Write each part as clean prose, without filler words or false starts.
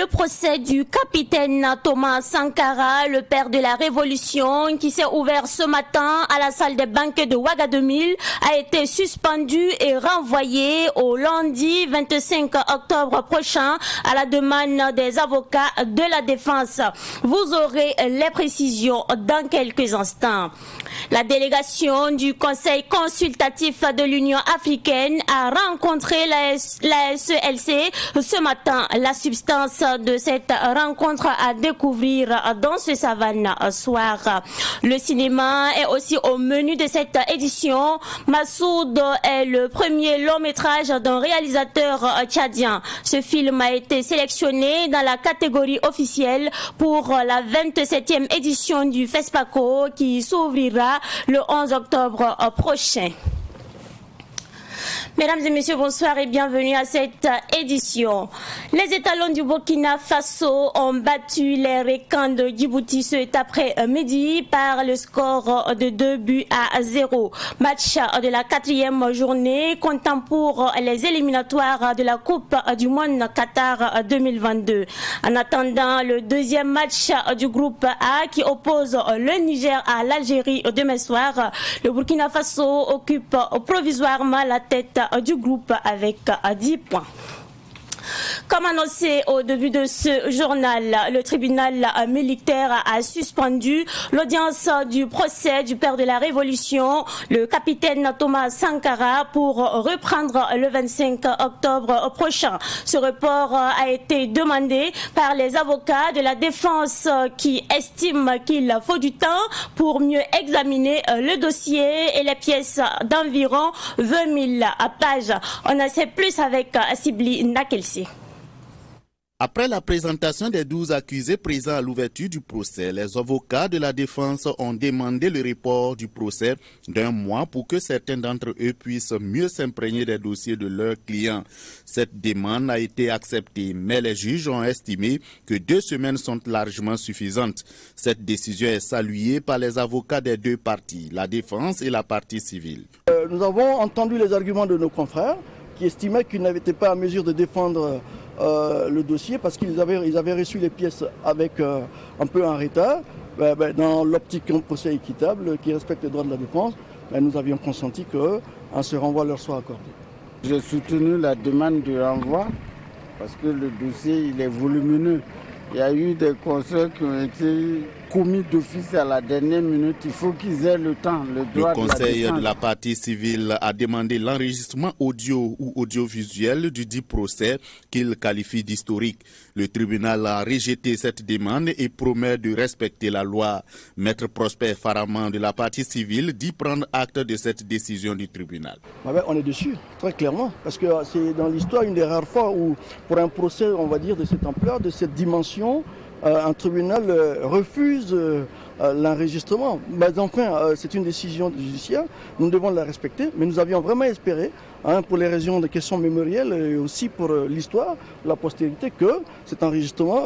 Le procès du capitaine Thomas Sankara, le père de la Révolution, qui s'est ouvert ce matin à la salle des banquets de Ouagadougou, a été suspendu et renvoyé au lundi 25 octobre prochain à la demande des avocats de la défense. Vous aurez les précisions dans quelques instants. La délégation du Conseil consultatif de l'Union africaine a rencontré la SELC ce matin. La substance de cette rencontre à découvrir dans ce savane soir. Le cinéma est aussi au menu de cette édition. Massoud est le premier long métrage d'un réalisateur tchadien. Ce film a été sélectionné dans la catégorie officielle pour la 27e édition du FESPACO qui s'ouvrira le 11 octobre prochain. Mesdames et messieurs, bonsoir et bienvenue à cette édition. Les étalons du Burkina Faso ont battu les Requins de Djibouti cet après-midi par le score de 2-0. Match de la 4e journée comptant pour les éliminatoires de la Coupe du Monde Qatar 2022. En attendant le deuxième match du groupe A qui oppose le Niger à l'Algérie demain soir, le Burkina Faso occupe provisoirement la tête du groupe avec 10 points. Comme annoncé au début de ce journal, le tribunal militaire a suspendu l'audience du procès du père de la Révolution, le capitaine Thomas Sankara, pour reprendre le 25 octobre prochain. Ce report a été demandé par les avocats de la défense qui estiment qu'il faut du temps pour mieux examiner le dossier et les pièces d'environ 20 000 pages. On en sait plus avec Sibli Nakelsi. Après la présentation des 12 accusés présents à l'ouverture du procès, les avocats de la défense ont demandé le report du procès d'1 mois pour que certains d'entre eux puissent mieux s'imprégner des dossiers de leurs clients. Cette demande a été acceptée, mais les juges ont estimé que 2 semaines sont largement suffisantes. Cette décision est saluée par les avocats des deux parties, la défense et la partie civile. Nous avons entendu les arguments de nos confrères qui estimaient qu'ils n'étaient pas en mesure de défendre le dossier parce qu'ils avaient reçu les pièces avec un peu en retard. Dans l'optique d'un procès équitable qui respecte les droits de la défense, nous avions consenti qu'un ce renvoi leur soit accordé. J'ai soutenu la demande de renvoi parce que le dossier il est volumineux. Il y a eu des conseils qui ont été commis d'office à la dernière minute. Il faut qu'ils aient le temps, le droit. Le conseil de la partie civile a demandé l'enregistrement audio ou audiovisuel du dit procès qu'il qualifie d'historique. Le tribunal a rejeté cette demande et promet de respecter la loi. Maître Prosper Faraman de la partie civile dit prendre acte de cette décision du tribunal. On est dessus, très clairement, parce que c'est dans l'histoire une des rares fois où pour un procès, on va dire, de cette ampleur, de cette dimension, un tribunal refuse l'enregistrement. Mais enfin, c'est une décision judiciaire, nous devons la respecter, mais nous avions vraiment espéré, pour les raisons de questions mémorielles et aussi pour l'histoire, la postérité, que cet enregistrement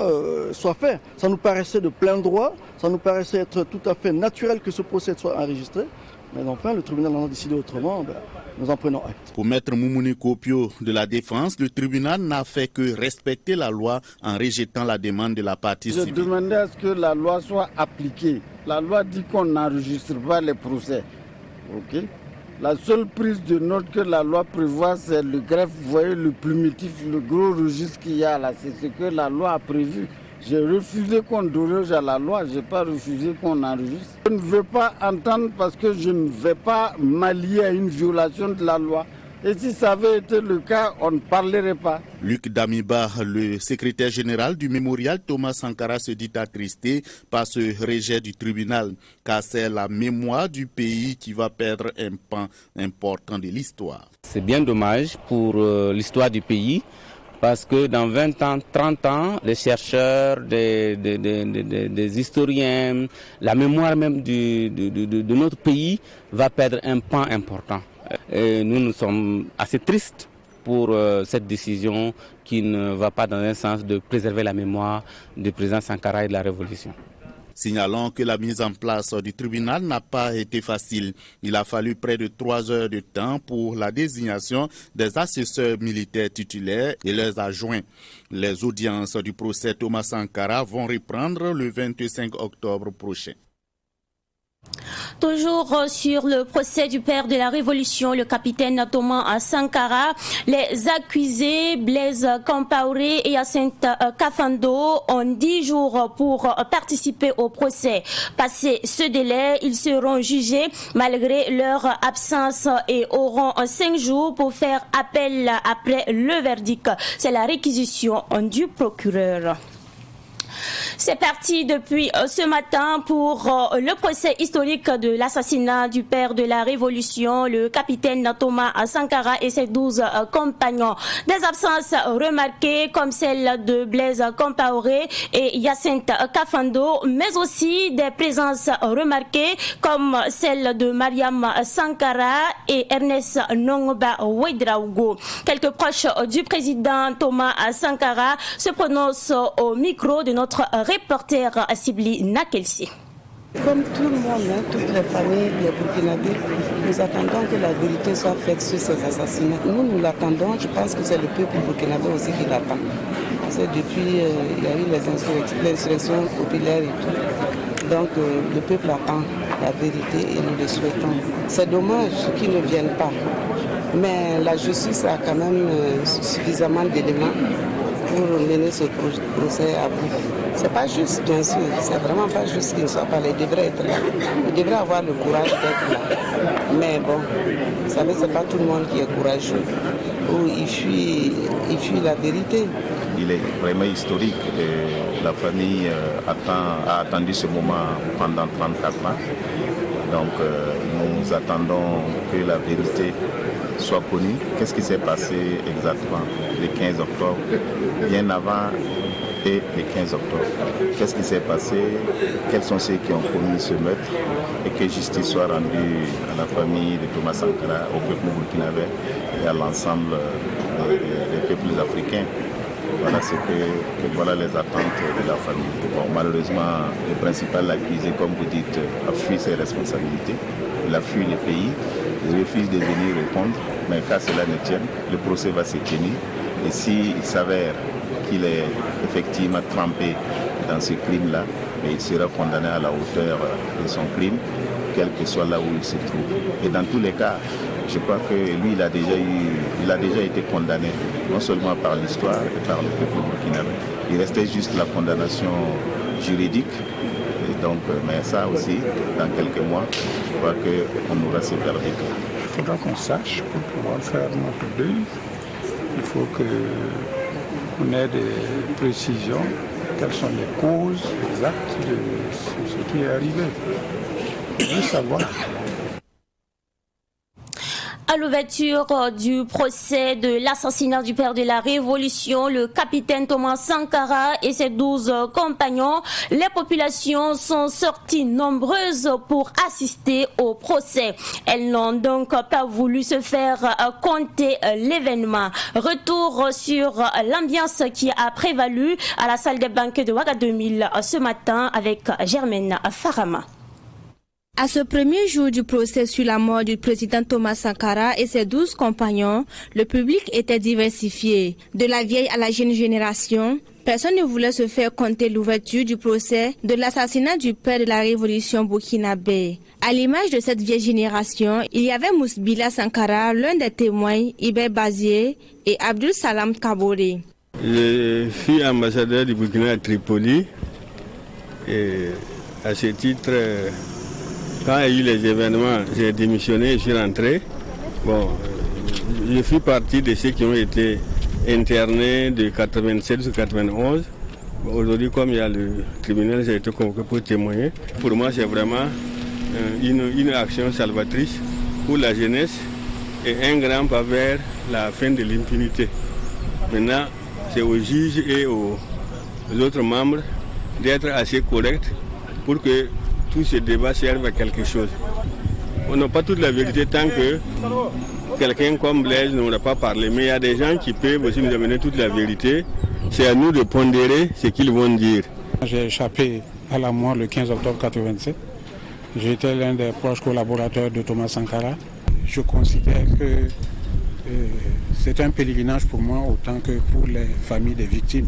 soit fait. Ça nous paraissait de plein droit, ça nous paraissait être tout à fait naturel que ce procès soit enregistré. Mais enfin, le tribunal en a décidé autrement, nous en prenons acte. Pour Maître Moumouni Kopio de la défense, le tribunal n'a fait que respecter la loi en rejetant la demande de la partie civile. Je demandais à ce que la loi soit appliquée. La loi dit qu'on n'enregistre pas les procès. Okay? La seule prise de note que la loi prévoit, c'est le greffe, vous voyez, le plumitif, le gros registre qu'il y a là. C'est ce que la loi a prévu. J'ai refusé qu'on déroge à la loi, je n'ai pas refusé qu'on enregistre. Je ne veux pas entendre parce que je ne vais pas m'allier à une violation de la loi. Et si ça avait été le cas, on ne parlerait pas. Luc Damiba, le secrétaire général du mémorial Thomas Sankara, se dit attristé par ce rejet du tribunal, car c'est la mémoire du pays qui va perdre un pan important de l'histoire. C'est bien dommage pour l'histoire du pays. Parce que dans 20 ans, 30 ans, les chercheurs, des historiens, la mémoire même de notre pays va perdre un pan important. Et nous sommes assez tristes pour cette décision qui ne va pas dans un sens de préserver la mémoire du président Sankara et de la Révolution. Signalons que la mise en place du tribunal n'a pas été facile. Il a fallu près de 3 heures de temps pour la désignation des assesseurs militaires titulaires et leurs adjoints. Les audiences du procès Thomas Sankara vont reprendre le 25 octobre prochain. Toujours sur le procès du père de la Révolution, le capitaine Thomas Sankara, les accusés Blaise Compaoré et Hyacinthe Kafando ont 10 jours pour participer au procès. Passé ce délai, ils seront jugés malgré leur absence et auront 5 jours pour faire appel après le verdict. C'est la réquisition du procureur. C'est parti depuis ce matin pour le procès historique de l'assassinat du père de la Révolution, le capitaine Thomas Sankara et ses 12 compagnons. Des absences remarquées comme celle de Blaise Compaoré et Hyacinthe Kafando, mais aussi des présences remarquées comme celle de Mariam Sankara et Ernest Nongba Ouedraogo. Quelques proches du président Thomas Sankara se prononcent au micro de notre reporter Sibli Nakelsi. Comme tout le monde, toutes les familles, les Burkinabés, nous attendons que la vérité soit faite sur ces assassinats. Nous l'attendons, je pense que c'est le peuple burkinabé aussi qui l'attend. C'est depuis, il y a eu l'insurrection populaire et tout. Donc le peuple attend la vérité et nous le souhaitons. C'est dommage qu'ils ne viennent pas, mais la justice a quand même suffisamment d'éléments pour mener ce procès à bout. C'est pas juste, bien sûr, c'est vraiment pas juste qu'ils ne soient pas là, ils devraient être là. Ils devraient avoir le courage d'être là. Mais bon, vous savez, c'est pas tout le monde qui est courageux, ou il fuit la vérité. Il est vraiment historique et la famille a attendu ce moment pendant 34 ans. Donc nous attendons que la vérité soit connue. Qu'est-ce qui s'est passé exactement le 15 octobre, bien avant et le 15 octobre? Qu'est-ce qui s'est passé? Quels sont ceux qui ont commis ce meurtre? Et que justice soit rendue à la famille de Thomas Sankara, au peuple burkinabé et à l'ensemble des peuples africains. Voilà les attentes de la famille. Bon, malheureusement, le principal accusé, comme vous dites, a fui ses responsabilités. Il a fui le pays. Il refuse de venir répondre. Mais qu'à cela ne tienne, le procès va se tenir. Et s'il s'avère qu'il est effectivement trempé dans ce crime-là, il sera condamné à la hauteur de son crime, quel que soit là où il se trouve. Et dans tous les cas, je crois que lui, il a déjà été condamné, non seulement par l'histoire et par le peuple burkinabé. Il restait juste la condamnation juridique. Et donc, mais ça aussi, dans quelques mois, je crois qu'on aura ce verdict. Il faudra qu'on sache pour pouvoir faire notre deuil. Il faut qu'on ait des précisions. Quelles sont les causes exactes de ce qui est arrivé? Il faut savoir. À l'ouverture du procès de l'assassinat du père de la Révolution, le capitaine Thomas Sankara et ses 12 compagnons, les populations sont sorties nombreuses pour assister au procès. Elles n'ont donc pas voulu se faire compter l'événement. Retour sur l'ambiance qui a prévalu à la salle des banquets de Ouaga 2000 ce matin avec Germaine Farama. À ce premier jour du procès sur la mort du président Thomas Sankara et ses 12 compagnons, le public était diversifié. De la vieille à la jeune génération, personne ne voulait se faire compter l'ouverture du procès de l'assassinat du père de la Révolution burkinabé. À l'image de cette vieille génération, il y avait Mousbila Sankara, l'un des témoins, Iber Bazier et Abdul Salam Kabore. Je suis ambassadeur du Burkina à Tripoli et à ce titre, quand il y a eu les événements, j'ai démissionné, je suis rentré. Bon, je suis partie de ceux qui ont été internés de 87 jusqu'à 91. Aujourd'hui, comme il y a le tribunal, j'ai été convoqué pour témoigner. Pour moi, c'est vraiment une action salvatrice pour la jeunesse et un grand pas vers la fin de l'impunité. Maintenant, c'est aux juges et aux autres membres d'être assez corrects pour que tout ce débat serve à quelque chose. On n'a pas toute la vérité tant que quelqu'un comme Blaise n'aura pas parlé. Mais il y a des gens qui peuvent aussi nous amener toute la vérité. C'est à nous de pondérer ce qu'ils vont dire. J'ai échappé à la mort le 15 octobre 1987. J'étais l'un des proches collaborateurs de Thomas Sankara. Je considère que c'est un pèlerinage pour moi autant que pour les familles des victimes.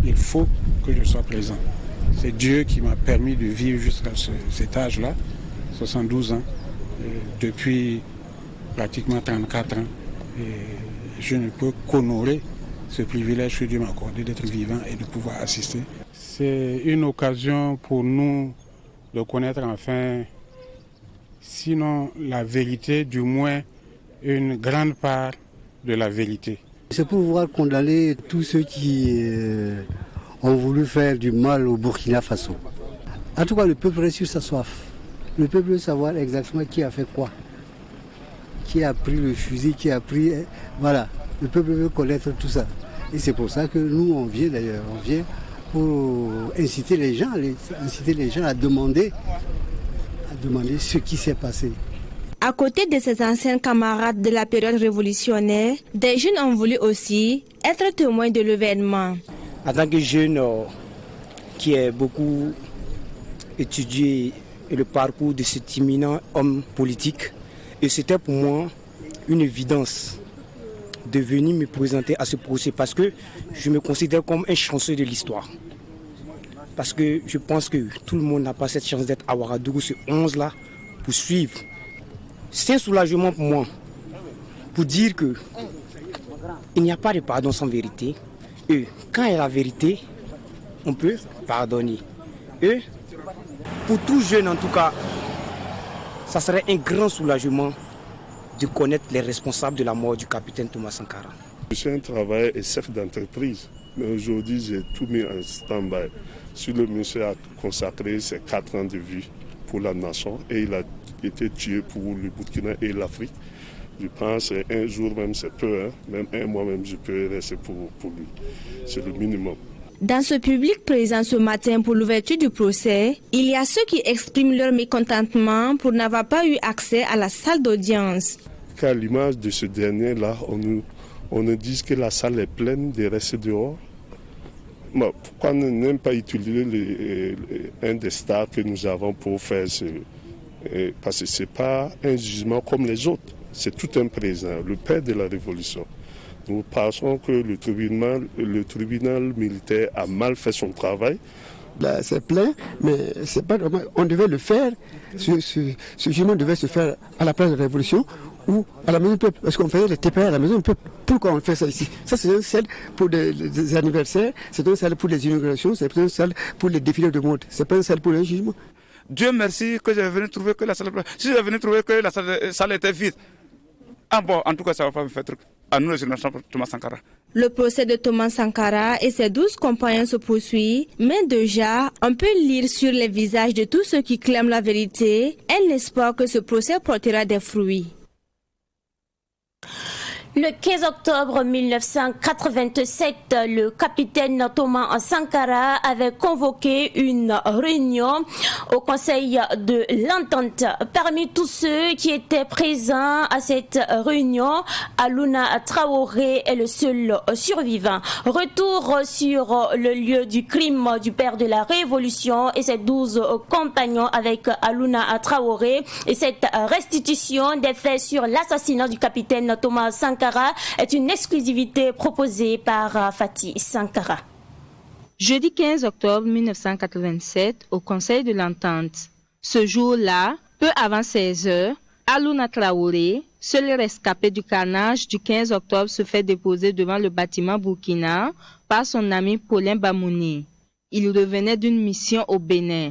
Il faut que je sois présent. C'est Dieu qui m'a permis de vivre jusqu'à cet âge-là, 72 ans, depuis pratiquement 34 ans. Et je ne peux qu'honorer ce privilège que Dieu m'a accordé d'être vivant et de pouvoir assister. C'est une occasion pour nous de connaître enfin, sinon la vérité, du moins une grande part de la vérité. C'est pour pouvoir condamner tous ceux qui ont voulu faire du mal au Burkina Faso. En tout cas, le peuple reste sur sa soif. Le peuple veut savoir exactement qui a fait quoi. Qui a pris le fusil, qui a pris... Voilà, le peuple veut connaître tout ça. Et c'est pour ça que nous, on vient d'ailleurs, pour inciter les gens à demander ce qui s'est passé. À côté de ses anciens camarades de la période révolutionnaire, des jeunes ont voulu aussi être témoins de l'événement. En tant que jeune qui a beaucoup étudié le parcours de cet éminent homme politique, et c'était pour moi une évidence de venir me présenter à ce procès parce que je me considère comme un chanceux de l'histoire. Parce que je pense que tout le monde n'a pas cette chance d'être à Ouagadougou ce 11-là pour suivre. C'est un soulagement pour moi, pour dire qu'il n'y a pas de pardon sans vérité. Et quand il y a la vérité, on peut pardonner. Et pour tout jeune en tout cas, ça serait un grand soulagement de connaître les responsables de la mort du capitaine Thomas Sankara. Je suis un travailleur et chef d'entreprise, mais aujourd'hui j'ai tout mis en stand-by. Si le monsieur a consacré ses 4 ans de vie pour la nation et il a été tué pour le Burkina et l'Afrique, je pense qu'un jour même c'est peu, même un mois même je peux rester pour lui. C'est le minimum. Dans ce public présent ce matin pour l'ouverture du procès, il y a ceux qui expriment leur mécontentement pour n'avoir pas eu accès à la salle d'audience. Qu'à l'image de ce dernier-là, on nous dit que la salle est pleine de rester dehors. Mais pourquoi ne n'aime pas utiliser un des stars que nous avons pour faire ce... Parce que ce n'est pas un jugement comme les autres. C'est tout un président, le père de la Révolution. Nous pensons que le tribunal militaire a mal fait son travail. Là, c'est plein, mais c'est pas normal. On devait le faire. Ce jugement devait se faire à la place de la Révolution ou à la maison du peuple. Parce qu'on faisait les TPA à la maison du peuple. Pourquoi on fait ça ici? Ça, c'est une salle pour des anniversaires, c'est une salle pour les inaugurations, c'est une salle pour les défilés de mode. C'est pas une salle pour les jugements. Dieu merci que j'ai venu trouver que la salle... Si j'ai venu trouver que la salle était vide, bon, en tout cas, ça ne va pas me faire truc. À nous, les générations de Thomas Sankara. Le procès de Thomas Sankara et ses 12 compagnons se poursuit, mais déjà, on peut lire sur les visages de tous ceux qui clament la vérité un espoir que ce procès portera des fruits. Le 15 octobre 1987, le capitaine Thomas Sankara avait convoqué une réunion au Conseil de l'Entente. Parmi tous ceux qui étaient présents à cette réunion, Aluna Traoré est le seul survivant. Retour sur le lieu du crime du père de la Révolution et ses 12 compagnons avec Aluna Traoré et cette restitution des faits sur l'assassinat du capitaine Thomas Sankara est une exclusivité proposée par Fatih Sankara. Jeudi 15 octobre 1987, au Conseil de l'Entente. Ce jour-là, peu avant 16 heures, Aluna Traoré, seul rescapé du carnage du 15 octobre, se fait déposer devant le bâtiment Burkina par son ami Paulin Bamouni. Il revenait d'une mission au Bénin.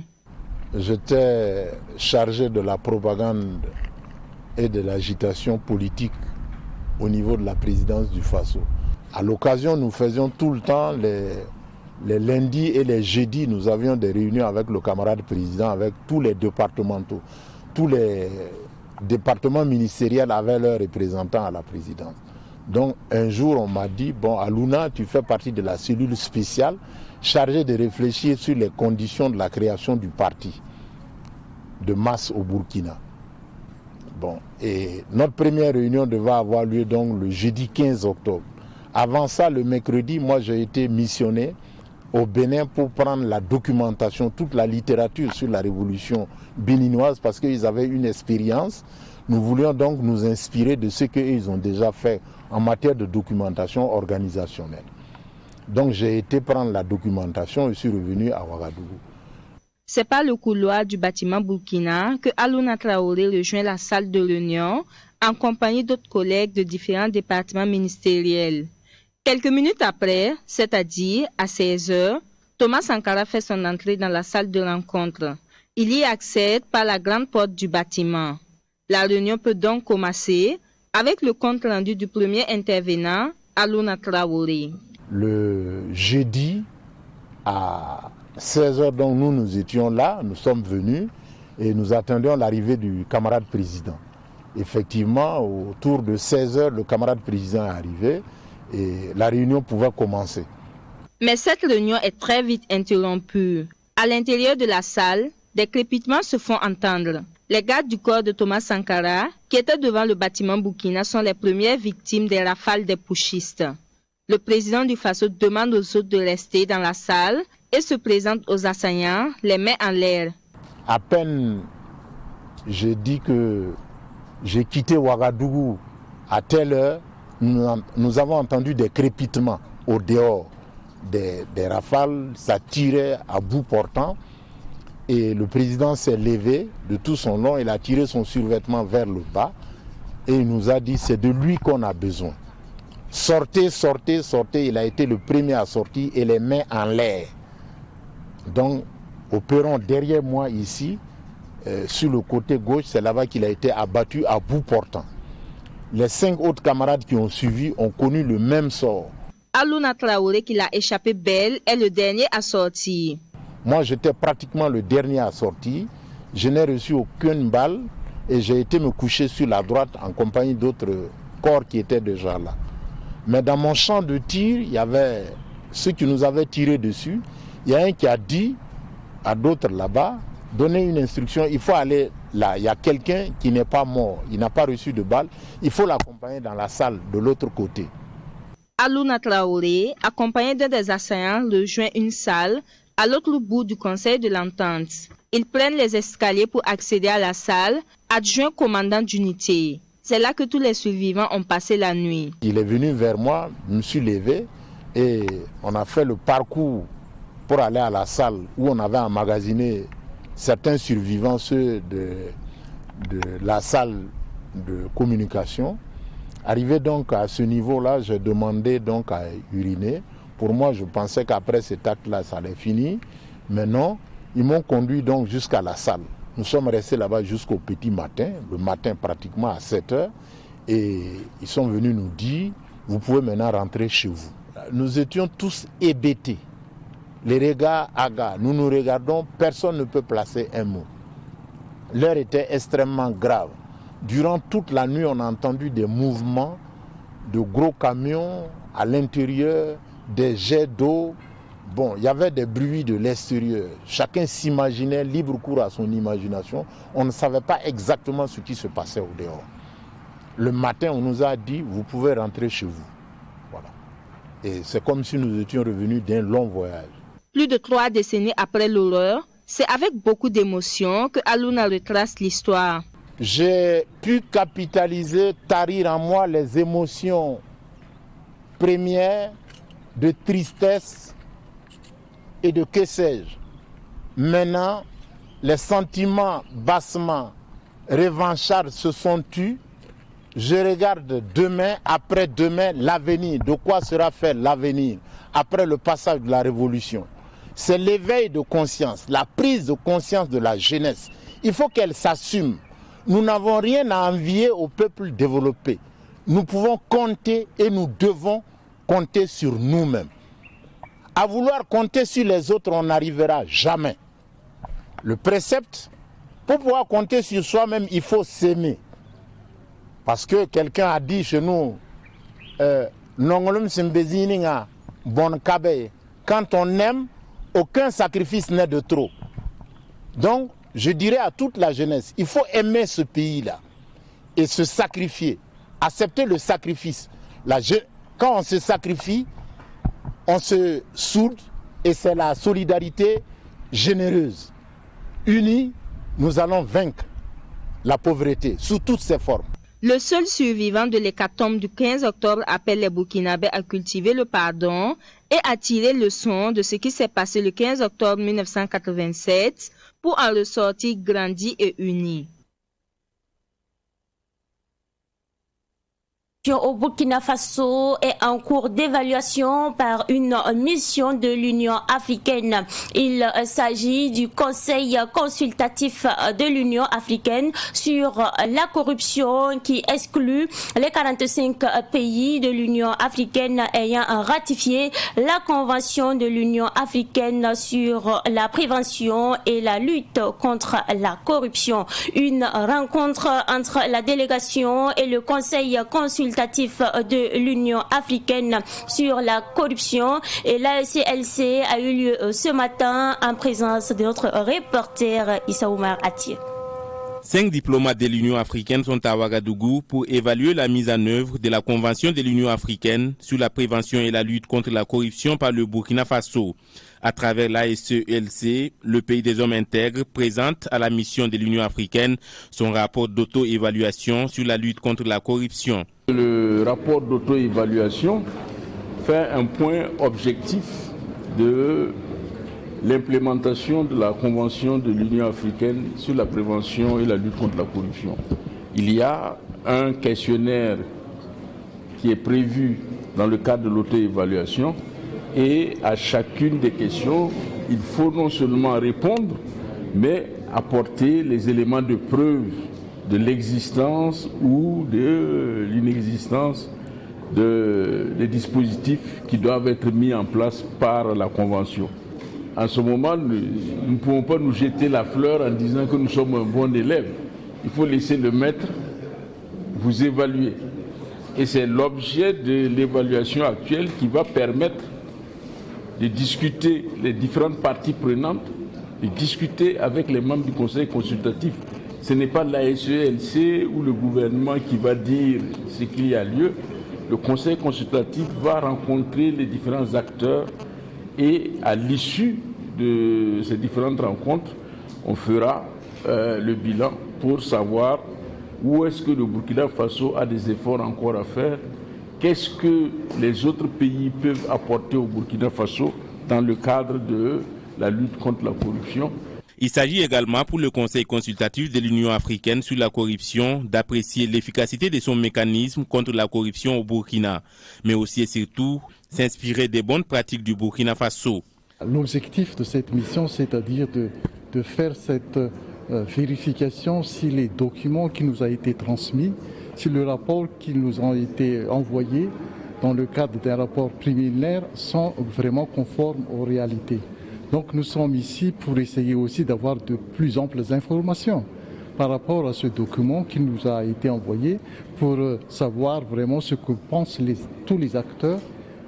J'étais chargé de la propagande et de l'agitation politique au niveau de la présidence du Faso. À l'occasion, nous faisions tout le temps les lundis et les jeudis, nous avions des réunions avec le camarade président, avec tous les départementaux. Tous les départements ministériels avaient leurs représentants à la présidence. Donc un jour, on m'a dit, bon, Aluna, tu fais partie de la cellule spéciale chargée de réfléchir sur les conditions de la création du parti de masse au Burkina. Bon, et notre première réunion devait avoir lieu donc le jeudi 15 octobre. Avant ça, le mercredi, moi j'ai été missionné au Bénin pour prendre la documentation, toute la littérature sur la révolution béninoise parce qu'ils avaient une expérience. Nous voulions donc nous inspirer de ce qu'ils ont déjà fait en matière de documentation organisationnelle. Donc j'ai été prendre la documentation et suis revenu à Ouagadougou. C'est par le couloir du bâtiment Burkina que Allouna Traoré rejoint la salle de réunion en compagnie d'autres collègues de différents départements ministériels. Quelques minutes après, c'est-à-dire à 16h, Thomas Sankara fait son entrée dans la salle de rencontre. Il y accède par la grande porte du bâtiment. La réunion peut donc commencer avec le compte rendu du premier intervenant, Allouna Traoré. Le jeudi à 16h, donc nous étions là, nous sommes venus et nous attendions l'arrivée du camarade président. Effectivement, autour de 16h, le camarade président est arrivé et la réunion pouvait commencer. Mais cette réunion est très vite interrompue. À l'intérieur de la salle, des crépitements se font entendre. Les gardes du corps de Thomas Sankara, qui étaient devant le bâtiment Burkina, sont les premières victimes des rafales des putschistes. Le président du Faso demande aux autres de rester dans la salle et se présente aux assaillants, les mains en l'air. À peine j'ai dit que j'ai quitté Ouagadougou à telle heure, nous avons entendu des crépitements au dehors des rafales, ça tirait à bout portant. Et le président s'est levé de tout son long, il a tiré son survêtement vers le bas et il nous a dit c'est de lui qu'on a besoin. Sortez, sortez, sortez. Il a été le premier à sortir et les mains en l'air. Donc, au perron derrière moi ici, sur le côté gauche, c'est là-bas qu'il a été abattu à bout portant. Les 5 autres camarades qui ont suivi ont connu le même sort. Allouna Traoré, qui l'a échappé belle, est le dernier à sortir. Moi, j'étais pratiquement le dernier à sortir. Je n'ai reçu aucune balle et j'ai été me coucher sur la droite en compagnie d'autres corps qui étaient déjà là. Mais dans mon champ de tir, il y avait ceux qui nous avaient tiré dessus. Il y a un qui a dit à d'autres là-bas, donner une instruction, il faut aller là. Il y a quelqu'un qui n'est pas mort, il n'a pas reçu de balle. Il faut l'accompagner dans la salle de l'autre côté. Allouna Traoré, accompagné d'un des assaillants, rejoint une salle à l'autre bout du conseil de l'entente. Ils prennent les escaliers pour accéder à la salle, adjoint commandant d'unité. C'est là que tous les survivants ont passé la nuit. Il est venu vers moi, je me suis levé et on a fait le parcours pour aller à la salle où on avait emmagasiné certains survivants, ceux de la salle de communication. Arrivé donc à ce niveau-là, j'ai demandé donc à uriner. Pour moi, je pensais qu'après cet acte-là, ça allait finir. Mais non, ils m'ont conduit donc jusqu'à la salle. Nous sommes restés là-bas jusqu'au petit matin, le matin pratiquement à 7h. Et ils sont venus nous dire, vous pouvez maintenant rentrer chez vous. Nous étions tous hébétés. Les regards hagards, nous nous regardons, personne ne peut placer un mot. L'heure était extrêmement grave. Durant toute la nuit, on a entendu des mouvements de gros camions à l'intérieur, des jets d'eau. Bon, il y avait des bruits de l'extérieur. Chacun s'imaginait, libre cours à son imagination. On ne savait pas exactement ce qui se passait au dehors. Le matin, on nous a dit, vous pouvez rentrer chez vous. Voilà. Et c'est comme si nous étions revenus d'un long voyage. Plus de 3 décennies après l'horreur, c'est avec beaucoup d'émotion que Allouna retrace l'histoire. J'ai pu capitaliser, tarir en moi les émotions premières de tristesse et de que sais-je. Maintenant, les sentiments bassement revanchards se sont tus. Je regarde demain, après-demain, l'avenir. De quoi sera fait l'avenir après le passage de la révolution? C'est l'éveil de conscience, la prise de conscience de la jeunesse. Il faut qu'elle s'assume. Nous n'avons rien à envier au peuple développé. Nous pouvons compter et nous devons compter sur nous-mêmes. À vouloir compter sur les autres, on n'arrivera jamais. Le précepte, pour pouvoir compter sur soi-même, il faut s'aimer. Parce que quelqu'un a dit chez nous, quand on aime, aucun sacrifice n'est de trop. Donc, je dirais à toute la jeunesse, il faut aimer ce pays-là et se sacrifier, accepter le sacrifice. Quand on se sacrifie, on se soude, Et c'est la solidarité généreuse. Unis, nous allons vaincre la pauvreté sous toutes ses formes. Le seul survivant de l'hécatombe du 15 octobre appelle les Burkinabés à cultiver le pardon et à tirer leçon de ce qui s'est passé le 15 octobre 1987 pour en ressortir grandis et unis. Au Burkina Faso est en cours d'évaluation par une mission de l'Union africaine. Il s'agit du Conseil consultatif de l'Union africaine sur la corruption qui exclut les 45 pays de l'Union africaine ayant ratifié la Convention de l'Union africaine sur la prévention et la lutte contre la corruption. Une rencontre entre la délégation et le Conseil consultatif de l'Union africaine sur la corruption et l'ACLC a eu lieu ce matin en présence de notre reporter Issa Oumar Atié. 5 diplomates de l'Union africaine sont à Ouagadougou pour évaluer la mise en œuvre de la Convention de l'Union africaine sur la prévention et la lutte contre la corruption par le Burkina Faso. À travers l'ACLC, le pays des hommes intègres présente à la mission de l'Union africaine son rapport d'auto-évaluation sur la lutte contre la corruption. Le rapport d'auto-évaluation fait un point objectif de l'implémentation de la Convention de l'Union africaine sur la prévention et la lutte contre la corruption. Il y a un questionnaire qui est prévu dans le cadre de l'auto-évaluation et à chacune des questions, il faut non seulement répondre, mais apporter les éléments de preuve de l'existence ou de l'inexistence des dispositifs qui doivent être mis en place par la Convention. En ce moment, nous ne pouvons pas nous jeter la fleur en disant que nous sommes un bon élève. Il faut laisser le maître vous évaluer. Et c'est l'objet de l'évaluation actuelle qui va permettre de discuter les différentes parties prenantes, de discuter avec les membres du Conseil consultatif. Ce n'est pas la SELC ou le gouvernement qui va dire ce qu'il y a lieu. Le Conseil consultatif va rencontrer les différents acteurs et à l'issue de ces différentes rencontres, on fera le bilan pour savoir où est-ce que le Burkina Faso a des efforts encore à faire, qu'est-ce que les autres pays peuvent apporter au Burkina Faso dans le cadre de la lutte contre la corruption. Il s'agit également pour le Conseil consultatif de l'Union africaine sur la corruption d'apprécier l'efficacité de son mécanisme contre la corruption au Burkina, mais aussi et surtout s'inspirer des bonnes pratiques du Burkina Faso. L'objectif de cette mission, c'est-à-dire de faire cette vérification si les documents qui nous ont été transmis, si le rapport qui nous ont été envoyés dans le cadre d'un rapport préliminaire sont vraiment conformes aux réalités. Donc nous sommes ici pour essayer aussi d'avoir de plus amples informations par rapport à ce document qui nous a été envoyé pour savoir vraiment ce que pensent tous les acteurs,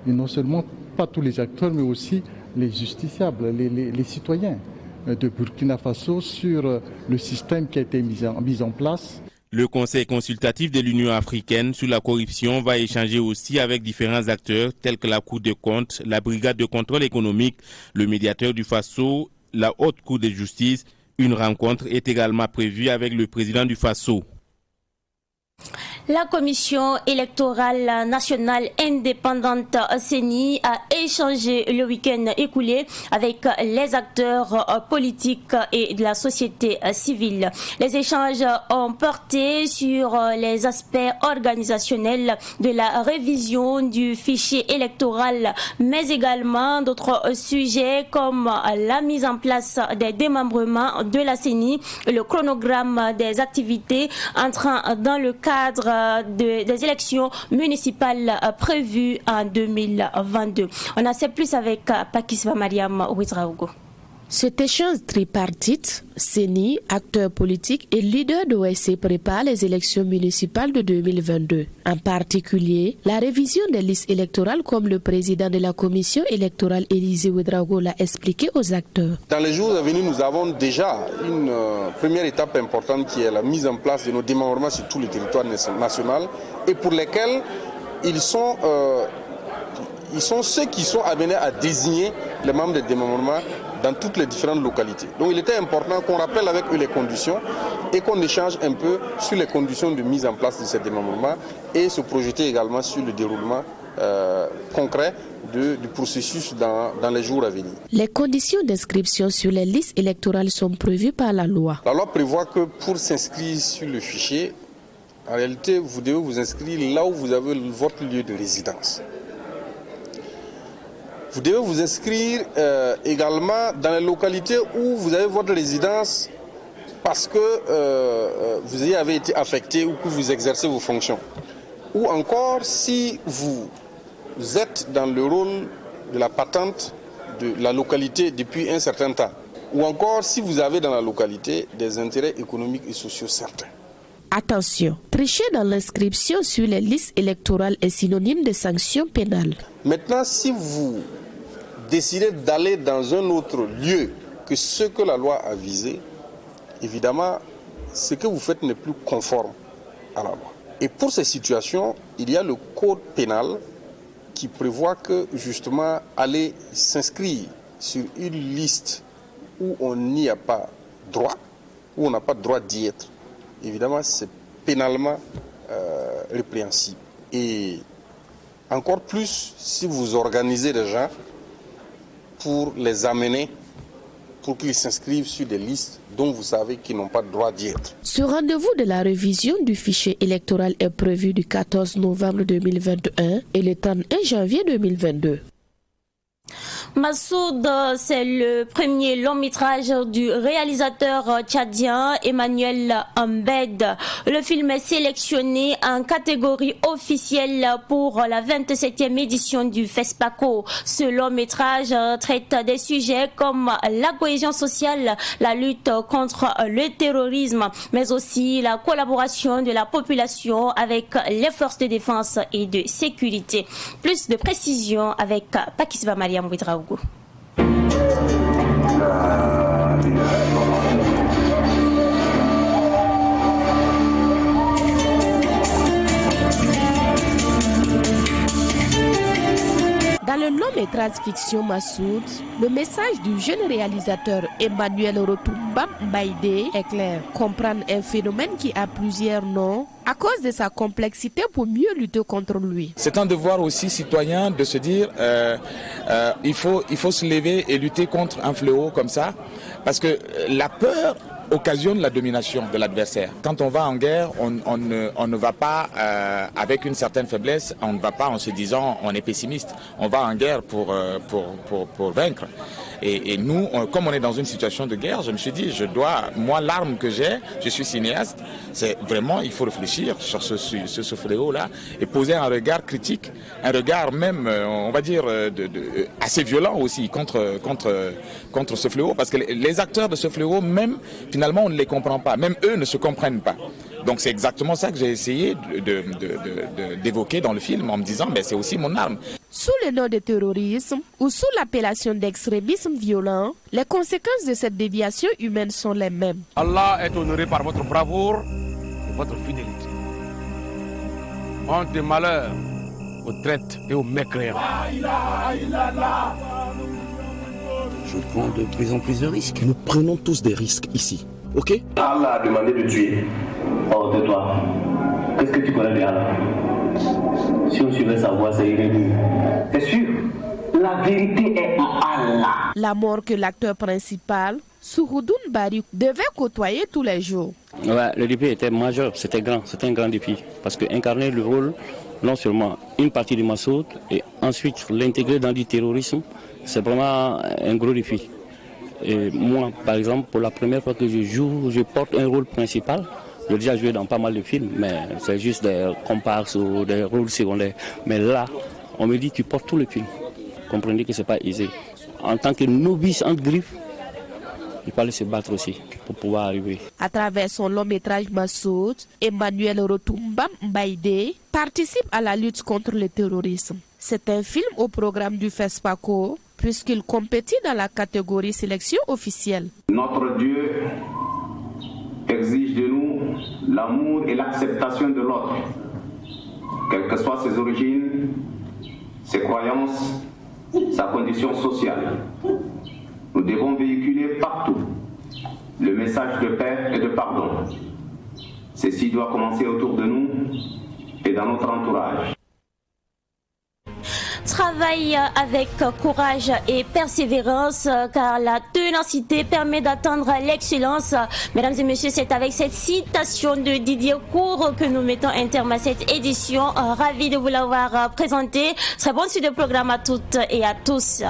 et non seulement pas tous les acteurs, mais aussi les justiciables, les citoyens de Burkina Faso sur le système qui a été mis en place. Le Conseil consultatif de l'Union africaine sur la corruption va échanger aussi avec différents acteurs tels que la Cour des comptes, la Brigade de contrôle économique, le médiateur du Faso, la Haute Cour de justice. Une rencontre est également prévue avec le président du Faso. La Commission électorale nationale indépendante CENI a échangé le week-end écoulé avec les acteurs politiques et de la société civile. Les échanges ont porté sur les aspects organisationnels de la révision du fichier électoral, mais également d'autres sujets comme la mise en place des démembrements de la CENI, le chronogramme des activités entrant dans le cadre des élections municipales prévues en 2022. On en sait plus avec Pakisva Mariam Ouedraogo. Cet échange tripartite, CENI, acteurs politiques et leaders d'OSC prépare les élections municipales de 2022. En particulier, la révision des listes électorales comme le président de la commission électorale Élisée Ouedraogo l'a expliqué aux acteurs. Dans les jours à venir, nous avons déjà une première étape importante qui est la mise en place de nos démembrements sur tout le territoire national et pour lesquels ils sont ils sont ceux qui sont amenés à désigner les membres des démembrements dans toutes les différentes localités. Donc il était important qu'on rappelle avec eux les conditions et qu'on échange un peu sur les conditions de mise en place de ces démembrements et se projeter également sur le déroulement concret du processus dans les jours à venir. Les conditions d'inscription sur les listes électorales sont prévues par la loi. La loi prévoit que pour s'inscrire sur le fichier, en réalité, vous devez vous inscrire là où vous avez votre lieu de résidence. Vous devez vous inscrire également dans les localités où vous avez votre résidence parce que vous y avez été affecté ou que vous exercez vos fonctions. Ou encore si vous êtes dans le rôle de la patente de la localité depuis un certain temps. Ou encore si vous avez dans la localité des intérêts économiques et sociaux certains. Attention, tricher dans l'inscription sur les listes électorales est synonyme de sanctions pénales. Maintenant, si vous décidez d'aller dans un autre lieu que ce que la loi a visé, évidemment, ce que vous faites n'est plus conforme à la loi. Et pour ces situations, il y a le code pénal qui prévoit que justement aller s'inscrire sur une liste où on n'y a pas droit, où on n'a pas droit d'y être, évidemment, c'est pénalement répréhensible. Et encore plus si vous organisez des gens pour les amener, pour qu'ils s'inscrivent sur des listes dont vous savez qu'ils n'ont pas le droit d'y être. Ce rendez-vous de la révision du fichier électoral est prévu du 14 novembre 2021 et le 31 janvier 2022. Massoud, c'est le premier long métrage du réalisateur tchadien Emmanuel Mbed. Le film est sélectionné en catégorie officielle pour la 27e édition du FESPACO. Ce long métrage traite des sujets comme la cohésion sociale, la lutte contre le terrorisme, mais aussi la collaboration de la population avec les forces de défense et de sécurité. Plus de précisions avec Pakisba Mariam Ouidraougou. Dans le long métrage fiction Massoud, le message du jeune réalisateur Emmanuel Rotumba Mbaïdé est clair. Comprendre un phénomène qui a plusieurs noms à cause de sa complexité pour mieux lutter contre lui. C'est un devoir aussi citoyen de se dire il faut se lever et lutter contre un fléau comme ça, parce que la peur occasionne la domination de l'adversaire. Quand on va en guerre, on ne va pas avec une certaine faiblesse, on ne va pas en se disant on est pessimiste. On va en guerre pour vaincre. Et nous, comme on est dans une situation de guerre, je me suis dit, moi l'arme que j'ai, je suis cinéaste, c'est vraiment, il faut réfléchir sur ce fléau-là et poser un regard critique, un regard même, on va dire, assez violent aussi contre ce fléau, parce que les acteurs de ce fléau, même, finalement, on ne les comprend pas, même eux ne se comprennent pas. Donc c'est exactement ça que j'ai essayé d'évoquer dans le film en me disant, c'est aussi mon arme. Sous le nom de terrorisme ou sous l'appellation d'extrémisme violent, les conséquences de cette déviation humaine sont les mêmes. Allah est honoré par votre bravoure et votre fidélité. Honte et malheur aux traites et aux mécréants. Je prends de plus en plus de risques. Nous prenons tous des risques ici, ok? Allah a demandé de tuer. Oh, tais-toi. Qu'est-ce que tu connais de Allah? Si on suivait sa voix, c'est irrégulier. C'est sûr. La vérité est en Allah. La mort que l'acteur principal, Souhoudoun Barik, devait côtoyer tous les jours. Ouais, le défi était majeur, c'était un grand défi. Parce que incarner le rôle, non seulement une partie du Massoud, et ensuite l'intégrer dans du terrorisme, c'est vraiment un gros défi. Et moi, par exemple, pour la première fois que je joue, je porte un rôle principal. J'ai déjà joué dans pas mal de films, mais c'est juste des comparses ou des rôles secondaires. Mais là, on me dit tu portes tout le film. Comprenez que c'est pas aisé. En tant que novice entre griffes, il fallait se battre aussi pour pouvoir arriver. À travers son long métrage Massoud, Emmanuel Rotumba Mbaïdé participe à la lutte contre le terrorisme. C'est un film au programme du FESPACO puisqu'il compétit dans la catégorie sélection officielle. Notre Dieu exige de nous l'amour et l'acceptation de l'autre, quelles que soient ses origines, ses croyances, sa condition sociale. Nous devons véhiculer partout le message de paix et de pardon. Ceci doit commencer autour de nous et dans notre entourage. Travaille avec courage et persévérance car la ténacité permet d'atteindre l'excellence. Mesdames et messieurs, c'est avec cette citation de Didier Cour que nous mettons un terme à cette édition. Ravi de vous l'avoir présenté. Très bonne suite de programme à toutes et à tous.